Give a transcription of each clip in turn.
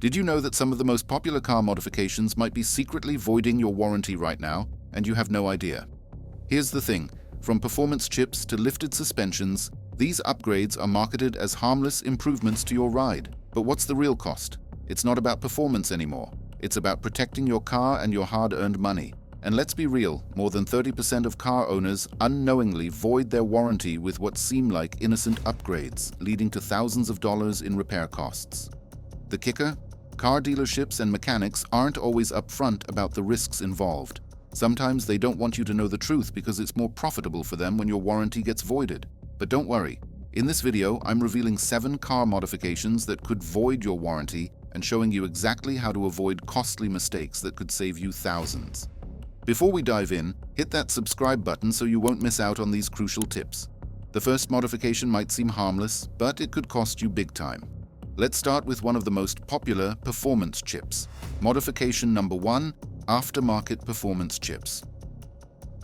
Did you know that some of the most popular car modifications might be secretly voiding your warranty right now, and you have no idea? Here's the thing, from performance chips to lifted suspensions, these upgrades are marketed as harmless improvements to your ride. But what's the real cost? It's not about performance anymore. It's about protecting your car and your hard-earned money. And let's be real, more than 30% of car owners unknowingly void their warranty with what seem like innocent upgrades, leading to thousands of dollars in repair costs. The kicker? Car dealerships and mechanics aren't always upfront about the risks involved. Sometimes they don't want you to know the truth because it's more profitable for them when your warranty gets voided. But don't worry. In this video, I'm revealing 7 car modifications that could void your warranty and showing you exactly how to avoid costly mistakes that could save you thousands. Before we dive in, hit that subscribe button so you won't miss out on these crucial tips. The first modification might seem harmless, but it could cost you big time. Let's start with one of the most popular performance chips. Modification number 1, aftermarket performance chips.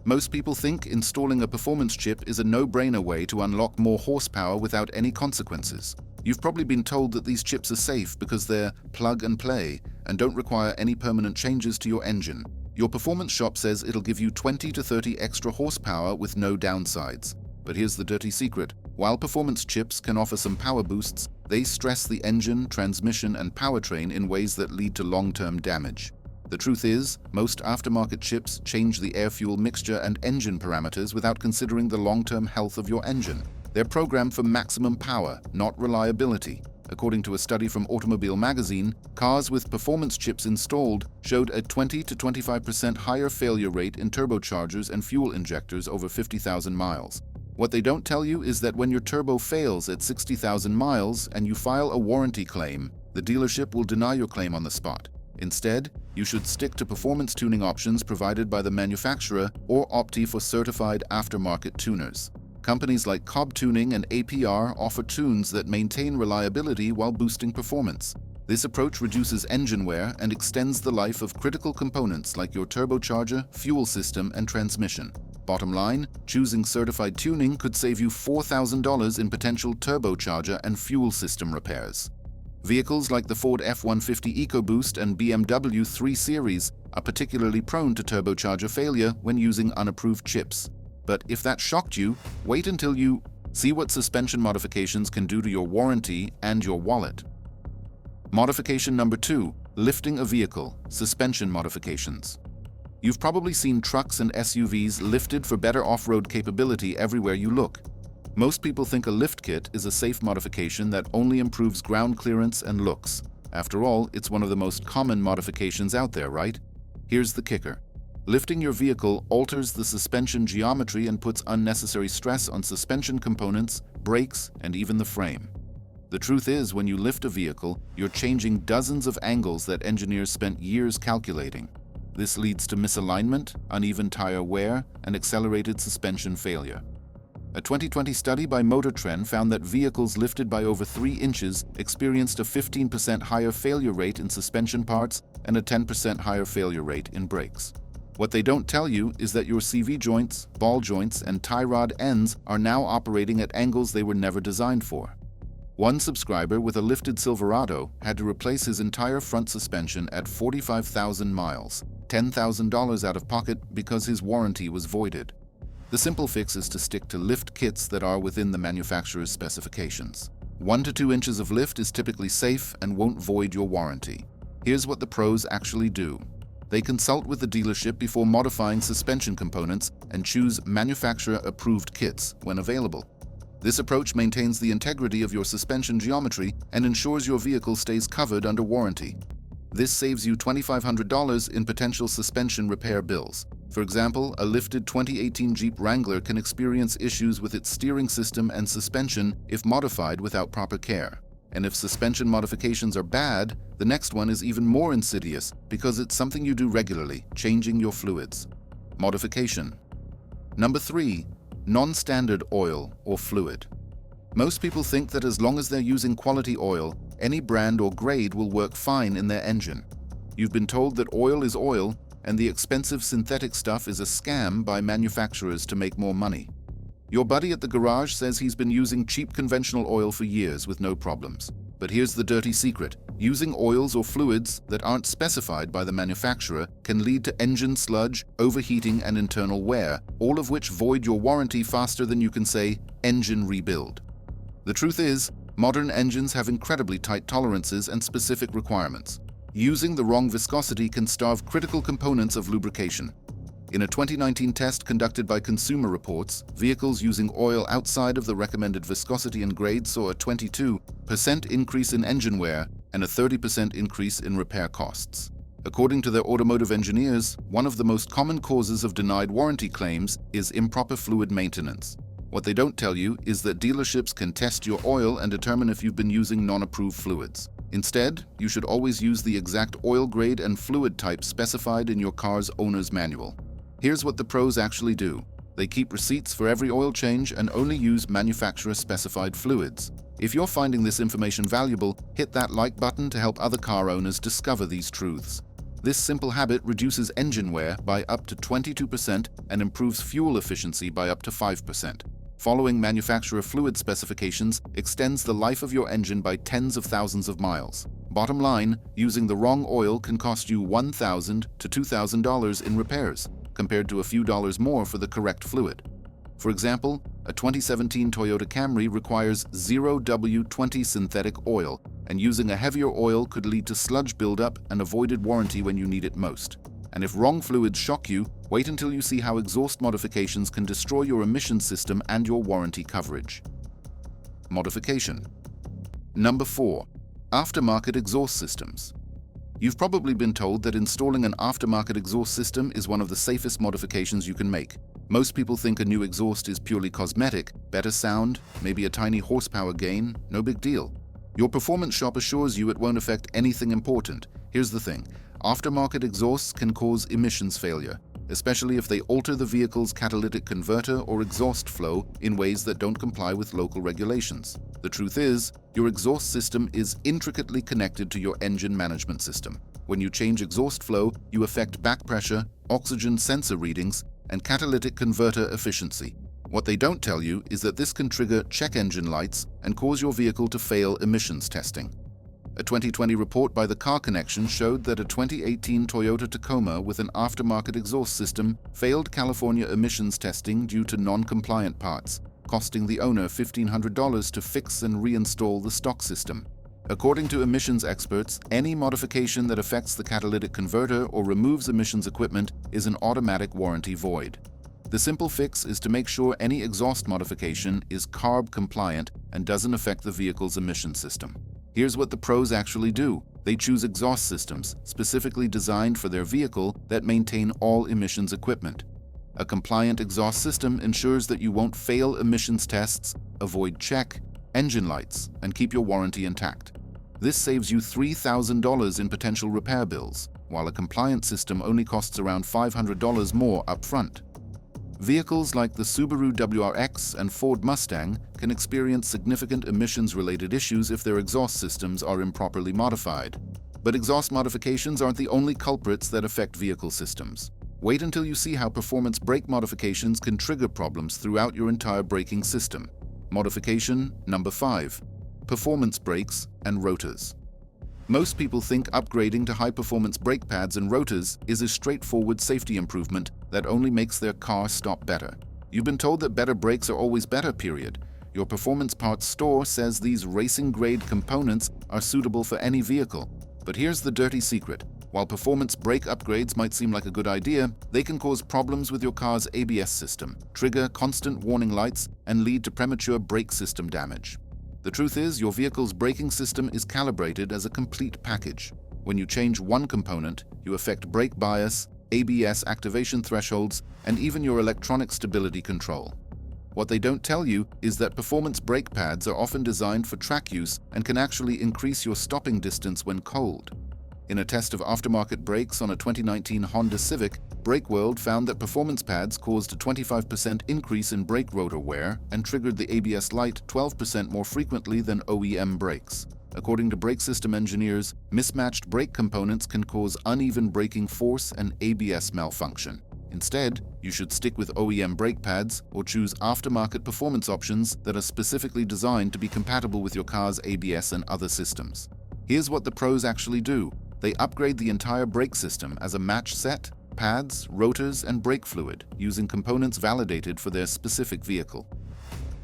Most people think installing a performance chip is a no-brainer way to unlock more horsepower without any consequences. You've probably been told that these chips are safe because they're plug and play and don't require any permanent changes to your engine. Your performance shop says it'll give you 20 to 30 extra horsepower with no downsides. But here's the dirty secret. While performance chips can offer some power boosts, they stress the engine, transmission, and powertrain in ways that lead to long-term damage. The truth is, most aftermarket chips change the air-fuel mixture and engine parameters without considering the long-term health of your engine. They're programmed for maximum power, not reliability. According to a study from Automobile Magazine, cars with performance chips installed showed a 20 to 25% higher failure rate in turbochargers and fuel injectors over 50,000 miles. What they don't tell you is that when your turbo fails at 60,000 miles and you file a warranty claim, the dealership will deny your claim on the spot. Instead, you should stick to performance tuning options provided by the manufacturer or opt for certified aftermarket tuners. Companies like Cobb Tuning and APR offer tunes that maintain reliability while boosting performance. This approach reduces engine wear and extends the life of critical components like your turbocharger, fuel system, and transmission. Bottom line, choosing certified tuning could save you $4,000 in potential turbocharger and fuel system repairs. Vehicles like the Ford F-150 EcoBoost and BMW 3 Series are particularly prone to turbocharger failure when using unapproved chips. But if that shocked you, wait until you see what suspension modifications can do to your warranty and your wallet. Modification number 2, lifting a vehicle, suspension modifications. You've probably seen trucks and SUVs lifted for better off-road capability everywhere you look. Most people think a lift kit is a safe modification that only improves ground clearance and looks. After all, it's one of the most common modifications out there, right? Here's the kicker. Lifting your vehicle alters the suspension geometry and puts unnecessary stress on suspension components, brakes, and even the frame. The truth is, when you lift a vehicle, you're changing dozens of angles that engineers spent years calculating. This leads to misalignment, uneven tire wear, and accelerated suspension failure. A 2020 study by MotorTrend found that vehicles lifted by over 3 inches experienced a 15% higher failure rate in suspension parts and a 10% higher failure rate in brakes. What they don't tell you is that your CV joints, ball joints, and tie rod ends are now operating at angles they were never designed for. One subscriber with a lifted Silverado had to replace his entire front suspension at 45,000 miles, $10,000 out of pocket because his warranty was voided. The simple fix is to stick to lift kits that are within the manufacturer's specifications. 1 to 2 inches of lift is typically safe and won't void your warranty. Here's what the pros actually do. They consult with the dealership before modifying suspension components and choose manufacturer-approved kits when available. This approach maintains the integrity of your suspension geometry and ensures your vehicle stays covered under warranty. This saves you $2,500 in potential suspension repair bills. For example, a lifted 2018 Jeep Wrangler can experience issues with its steering system and suspension if modified without proper care. And if suspension modifications are bad, the next one is even more insidious because it's something you do regularly, changing your fluids. Modification. Number 3, non-standard oil or fluid. Most people think that as long as they're using quality oil, any brand or grade will work fine in their engine. You've been told that oil is oil, and the expensive synthetic stuff is a scam by manufacturers to make more money. Your buddy at the garage says he's been using cheap conventional oil for years with no problems. But here's the dirty secret. Using oils or fluids that aren't specified by the manufacturer can lead to engine sludge, overheating, and internal wear, all of which void your warranty faster than you can say, engine rebuild. The truth is, modern engines have incredibly tight tolerances and specific requirements. Using the wrong viscosity can starve critical components of lubrication. In a 2019 test conducted by Consumer Reports, vehicles using oil outside of the recommended viscosity and grade saw a 22% increase in engine wear and a 30% increase in repair costs. According to their automotive engineers, one of the most common causes of denied warranty claims is improper fluid maintenance. What they don't tell you is that dealerships can test your oil and determine if you've been using non-approved fluids. Instead, you should always use the exact oil grade and fluid type specified in your car's owner's manual. Here's what the pros actually do. They keep receipts for every oil change and only use manufacturer-specified fluids. If you're finding this information valuable, hit that like button to help other car owners discover these truths. This simple habit reduces engine wear by up to 22% and improves fuel efficiency by up to 5%. Following manufacturer fluid specifications extends the life of your engine by tens of thousands of miles. Bottom line, using the wrong oil can cost you $1,000 to $2,000 in repairs, compared to a few dollars more for the correct fluid. For example, a 2017 Toyota Camry requires 0W20 synthetic oil, and using a heavier oil could lead to sludge buildup and avoided warranty when you need it most. And if wrong fluids shock you, wait until you see how exhaust modifications can destroy your emission system and your warranty coverage. Modification. Number 4. Aftermarket exhaust systems. You've probably been told that installing an aftermarket exhaust system is one of the safest modifications you can make. Most people think a new exhaust is purely cosmetic, better sound, maybe a tiny horsepower gain, no big deal. Your performance shop assures you it won't affect anything important. Here's the thing, aftermarket exhausts can cause emissions failure, especially if they alter the vehicle's catalytic converter or exhaust flow in ways that don't comply with local regulations. The truth is, your exhaust system is intricately connected to your engine management system. When you change exhaust flow, you affect back pressure, oxygen sensor readings, and catalytic converter efficiency. What they don't tell you is that this can trigger check engine lights and cause your vehicle to fail emissions testing. A 2020 report by The Car Connection showed that a 2018 Toyota Tacoma with an aftermarket exhaust system failed California emissions testing due to non-compliant parts, costing the owner $1,500 to fix and reinstall the stock system. According to emissions experts, any modification that affects the catalytic converter or removes emissions equipment is an automatic warranty void. The simple fix is to make sure any exhaust modification is CARB compliant and doesn't affect the vehicle's emission system. Here's what the pros actually do. They choose exhaust systems specifically designed for their vehicle that maintain all emissions equipment. A compliant exhaust system ensures that you won't fail emissions tests, avoid check, engine lights, and keep your warranty intact. This saves you $3,000 in potential repair bills, while a compliant system only costs around $500 more upfront. Vehicles like the Subaru WRX and Ford Mustang can experience significant emissions-related issues if their exhaust systems are improperly modified. But exhaust modifications aren't the only culprits that affect vehicle systems. Wait until you see how performance brake modifications can trigger problems throughout your entire braking system. Modification number 5. Performance brakes and rotors. Most people think upgrading to high-performance brake pads and rotors is a straightforward safety improvement that only makes their car stop better. You've been told that better brakes are always better, period. Your performance parts store says these racing-grade components are suitable for any vehicle. But here's the dirty secret. While performance brake upgrades might seem like a good idea, they can cause problems with your car's ABS system, trigger constant warning lights, and lead to premature brake system damage. The truth is, your vehicle's braking system is calibrated as a complete package. When you change one component, you affect brake bias, ABS activation thresholds, and even your electronic stability control. What they don't tell you is that performance brake pads are often designed for track use and can actually increase your stopping distance when cold. In a test of aftermarket brakes on a 2019 Honda Civic, BrakeWorld found that performance pads caused a 25% increase in brake rotor wear and triggered the ABS light 12% more frequently than OEM brakes. According to brake system engineers, mismatched brake components can cause uneven braking force and ABS malfunction. Instead, you should stick with OEM brake pads or choose aftermarket performance options that are specifically designed to be compatible with your car's ABS and other systems. Here's what the pros actually do. They upgrade the entire brake system as a match set, pads, rotors, and brake fluid, using components validated for their specific vehicle.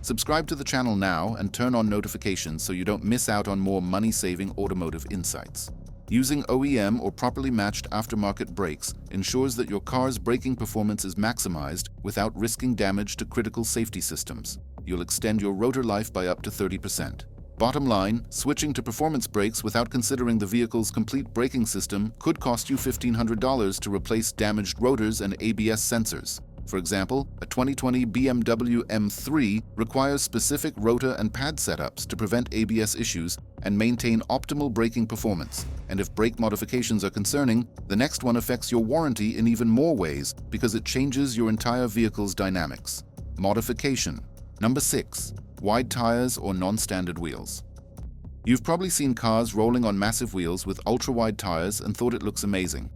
Subscribe to the channel now and turn on notifications so you don't miss out on more money-saving automotive insights. Using OEM or properly matched aftermarket brakes ensures that your car's braking performance is maximized without risking damage to critical safety systems. You'll extend your rotor life by up to 30%. Bottom line, switching to performance brakes without considering the vehicle's complete braking system could cost you $1,500 to replace damaged rotors and ABS sensors. For example, a 2020 BMW M3 requires specific rotor and pad setups to prevent ABS issues and maintain optimal braking performance. And if brake modifications are concerning, the next one affects your warranty in even more ways because it changes your entire vehicle's dynamics. Modification. Number 6. Wide tires or non-standard wheels. You've probably seen cars rolling on massive wheels with ultra-wide tires and thought it looks amazing.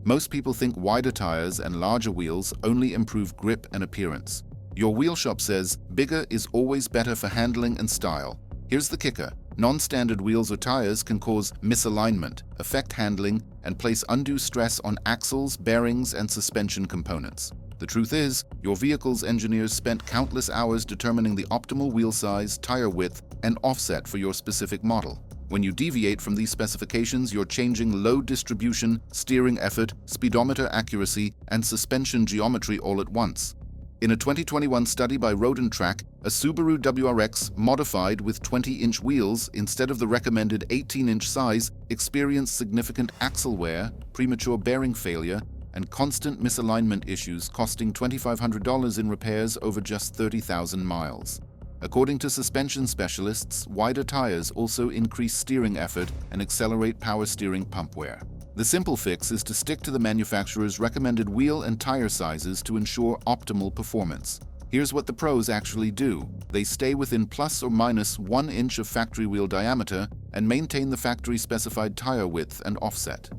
Most people think wider tires and larger wheels only improve grip and appearance. Your wheel shop says bigger is always better for handling and style. Here's the kicker. Non-standard wheels or tires can cause misalignment, affect handling, and place undue stress on axles, bearings, and suspension components. The truth is, your vehicle's engineers spent countless hours determining the optimal wheel size, tire width, and offset for your specific model. When you deviate from these specifications, you're changing load distribution, steering effort, speedometer accuracy, and suspension geometry all at once. In a 2021 study by Road & Track, a Subaru WRX modified with 20-inch wheels instead of the recommended 18-inch size experienced significant axle wear, premature bearing failure, and constant misalignment issues, costing $2,500 in repairs over just 30,000 miles. According to suspension specialists, wider tires also increase steering effort and accelerate power steering pump wear. The simple fix is to stick to the manufacturer's recommended wheel and tire sizes to ensure optimal performance. Here's what the pros actually do. They stay within plus or minus 1 inch of factory wheel diameter and maintain the factory-specified tire width and offset.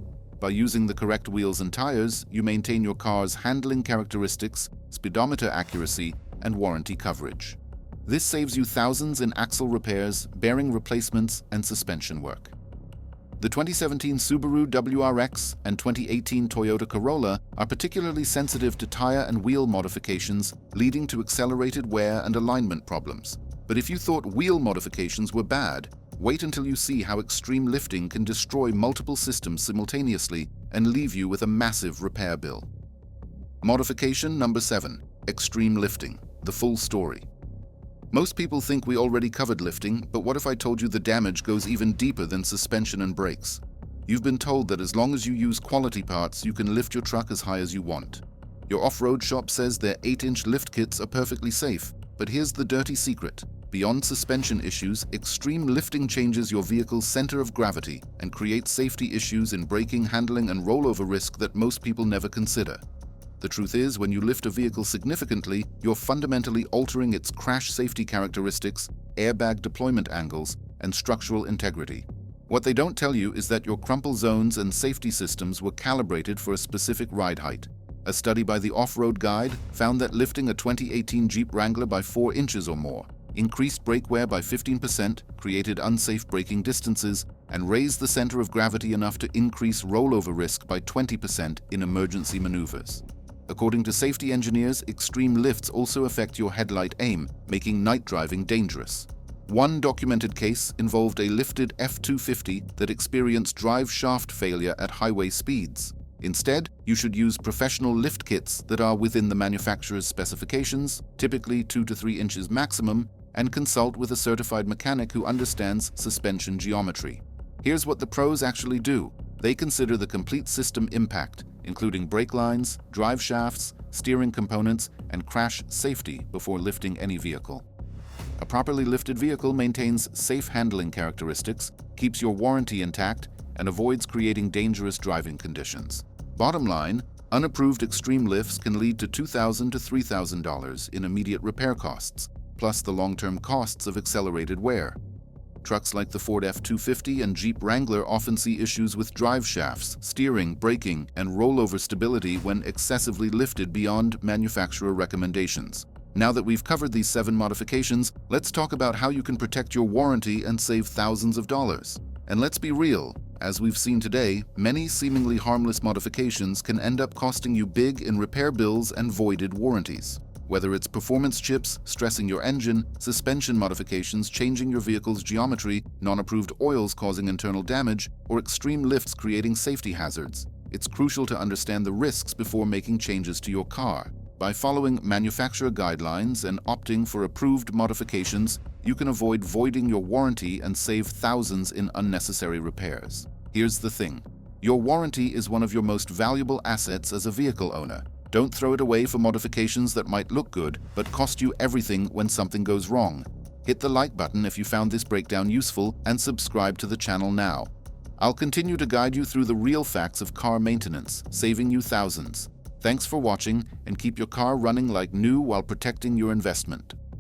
By using the correct wheels and tires, you maintain your car's handling characteristics, speedometer accuracy, and warranty coverage. This saves you thousands in axle repairs, bearing replacements, and suspension work. The 2017 Subaru WRX and 2018 Toyota Corolla are particularly sensitive to tire and wheel modifications, leading to accelerated wear and alignment problems. But if you thought wheel modifications were bad, wait until you see how extreme lifting can destroy multiple systems simultaneously and leave you with a massive repair bill. Modification number 7. Extreme lifting. The full story. Most people think we already covered lifting, but what if I told you the damage goes even deeper than suspension and brakes? You've been told that as long as you use quality parts, you can lift your truck as high as you want. Your off-road shop says their 8-inch lift kits are perfectly safe, but here's the dirty secret. Beyond suspension issues, extreme lifting changes your vehicle's center of gravity and creates safety issues in braking, handling, and rollover risk that most people never consider. The truth is, when you lift a vehicle significantly, you're fundamentally altering its crash safety characteristics, airbag deployment angles, and structural integrity. What they don't tell you is that your crumple zones and safety systems were calibrated for a specific ride height. A study by the Off-Road Guide found that lifting a 2018 Jeep Wrangler by 4 inches or more increased brake wear by 15%, created unsafe braking distances, and raised the center of gravity enough to increase rollover risk by 20% in emergency maneuvers. According to safety engineers, extreme lifts also affect your headlight aim, making night driving dangerous. One documented case involved a lifted F-250 that experienced drive shaft failure at highway speeds. Instead, you should use professional lift kits that are within the manufacturer's specifications, typically 2 to 3 inches maximum, and consult with a certified mechanic who understands suspension geometry. Here's what the pros actually do. They consider the complete system impact, including brake lines, drive shafts, steering components, and crash safety before lifting any vehicle. A properly lifted vehicle maintains safe handling characteristics, keeps your warranty intact, and avoids creating dangerous driving conditions. Bottom line, unapproved extreme lifts can lead to $2,000 to $3,000 in immediate repair costs, plus the long-term costs of accelerated wear. Trucks like the Ford F-250 and Jeep Wrangler often see issues with drive shafts, steering, braking, and rollover stability when excessively lifted beyond manufacturer recommendations. Now that we've covered these 7 modifications, let's talk about how you can protect your warranty and save thousands of dollars. And let's be real, as we've seen today, many seemingly harmless modifications can end up costing you big in repair bills and voided warranties. Whether it's performance chips, stressing your engine, suspension modifications, changing your vehicle's geometry, non-approved oils causing internal damage, or extreme lifts creating safety hazards, it's crucial to understand the risks before making changes to your car. By following manufacturer guidelines and opting for approved modifications, you can avoid voiding your warranty and save thousands in unnecessary repairs. Here's the thing. Your warranty is one of your most valuable assets as a vehicle owner. Don't throw it away for modifications that might look good, but cost you everything when something goes wrong. Hit the like button if you found this breakdown useful and subscribe to the channel now. I'll continue to guide you through the real facts of car maintenance, saving you thousands. Thanks for watching, and keep your car running like new while protecting your investment.